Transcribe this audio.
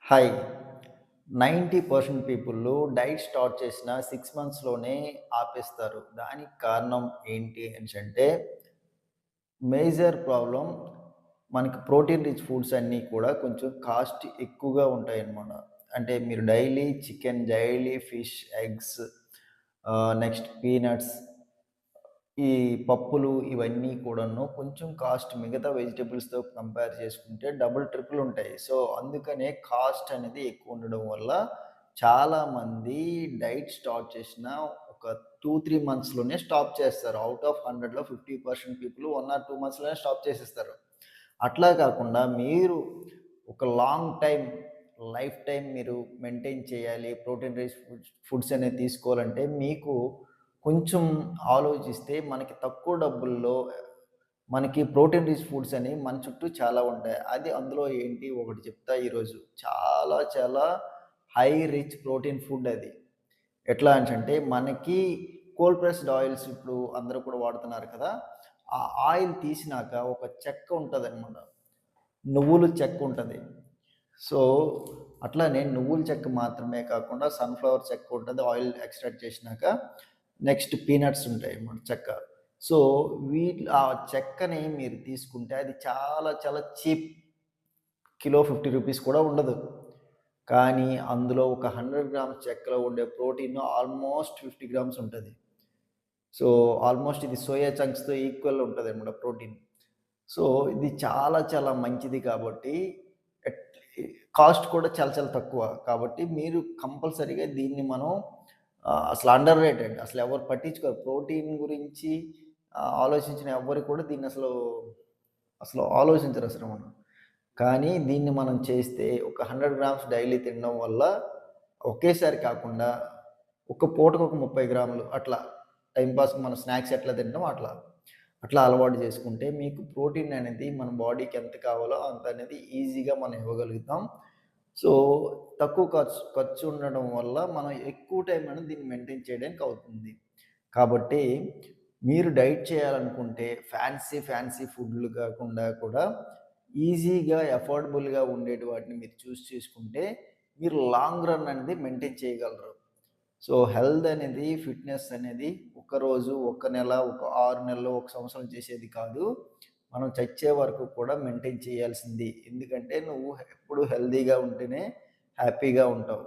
Hi. 90% people diet start చేసిన 6 మంత్స్‌లోనే ఆపేస్తారు. దానికి కారణం ఏంటి అనేసంటే, మేజర్ ప్రాబ్లమ్ మనకి ప్రోటీన్ రిచ్ ఫుడ్స్ అన్నీ కూడా కొంచెం కాస్ట్ ఎక్కువగా ఉంటాయన్నమాట. అంటే మీరు daily chicken, daily fish, eggs next peanuts ఈ పప్పులు ఇవన్నీ కూడాను కొంచెం కాస్ట్ మిగతా వెజిటబుల్స్‌తో కంపేర్ చేసుకుంటే డబుల్, ట్రిపుల్ ఉంటాయి. సో, అందుకనే కాస్ట్ అనేది ఎక్కువ ఉండడం వల్ల చాలామంది డైట్ స్టార్ట్ చేసిన ఒక 2, 3 మంత్స్‌లోనే స్టాప్ చేస్తారు. ఔట్ ఆఫ్ 100లో 50% పీపుల్ 1 ఆర్ 2 మంత్స్‌లోనే స్టాప్ చేసేస్తారు. అట్లా కాకుండా మీరు ఒక లాంగ్ టైమ్, లైఫ్ టైమ్ మీరు మెయింటైన్ చేయాలి. ప్రోటీన్ రిచ్ ఫుడ్స్ అనేవి తీసుకోవాలంటే మీకు కొంచెం ఆలోచిస్తే మనకి తక్కువ డబ్బుల్లో మనకి ప్రోటీన్ రిచ్ ఫుడ్స్ అని మన చుట్టూ చాలా ఉంటాయి. అది అందులో ఏంటి ఒకటి చెప్తా ఈరోజు. చాలా చాలా హై రిచ్ ప్రోటీన్ ఫుడ్ అది. ఎట్లా అనేసంటే మనకి కోల్డ్ ప్రెస్డ్ ఆయిల్స్ ఇప్పుడు అందరూ కూడా వాడుతున్నారు కదా! ఆ ఆయిల్ తీసినాక ఒక చెక్క ఉంటదనమాట. నువ్వుల చెక్క ఉంటది. సో, అట్లానే నువ్వుల చెక్క మాత్రమే కాకుండా సన్‌ఫ్లవర్ చెక్క ఉంటది. ఆయిల్ ఎక్స్ట్రాక్ట్ చేసినాక నెక్స్ట్ పీనట్స్ ఉంటాయన్నమాట చెక్క. సో, ఆ చెక్కని మీరు తీసుకుంటే అది చాలా చాలా చీప్. కిలో 50 రూపీస్ కూడా ఉండదు. కానీ అందులో ఒక 100 గ్రామ్స్ చెక్కలో ఉండే ప్రోటీన్ ఆల్మోస్ట్ 50 గ్రామ్స్ ఉంటది. సో, ఆల్మోస్ట్ ఇది సోయా చంక్స్‌తో ఈక్వల్ ఉంటదన్నమాట ప్రోటీన్. సో, ఇది చాలా చాలా మంచిది కాబట్టి ఎట్ కాస్ట్ కూడా చాలా చాలా తక్కువ. కాబట్టి మీరు కంపల్సరీగా దీన్ని మనం అసలు అండర్ రేటెడ్ అసలెవరు పట్టించుకోరు. ప్రోటీన్ గురించి ఆలోచించిన ఎవ్వరు కూడా దీన్నసలు ఆలోచించరసలు మనం. కానీ దీన్ని మనం చేస్తే ఒక 100 గ్రామ్స్ డైలీ తినడం వల్ల ఒకేసారి కాకుండా ఒక పూటకు ఒక 30 గ్రాములు అట్లా టైమ్ పాస్‌కి మనం స్నాక్స్ ఎట్లా తింటామో అట్లా. అట్లా అలవాటు చేసుకుంటే మీకు ప్రోటీన్ అనేది మన బాడీకి ఎంత కావాలో అంత అనేది ఈజీగా మనం ఇవ్వగలుగుతాం. సో, తక్కువ ఖర్చు ఉండడం వల్ల మనం ఎక్కువ టైం అనేది దీన్ని మెయింటైన్ చేయడానికి అవుతుంది. కాబట్టి మీరు డైట్ చేయాలనుకుంటే ఫ్యాన్సీ ఫుడ్‌లు కాకుండా కూడా ఈజీగా, అఫోర్డబుల్‌గా ఉండేటి వాటిని మీరు చేసుకుంటే మీరు లాంగ్ రన్ అనేది మెయింటైన్ చేయగలరు. సో, హెల్త్ అనేది, ఫిట్‌నెస్ అనేది ఒకరోజు, ఒక నెల, ఒక 6 నెలలు, ఒక సంవత్సరం చేసేది కాదు. మనం చచ్చే వరకు కూడా మెయింటైన్ చేయాల్సింది. ఎందుకంటే నువ్వు ఎప్పుడు హెల్తీగా ఉంటేనే హ్యాపీగా ఉంటావు.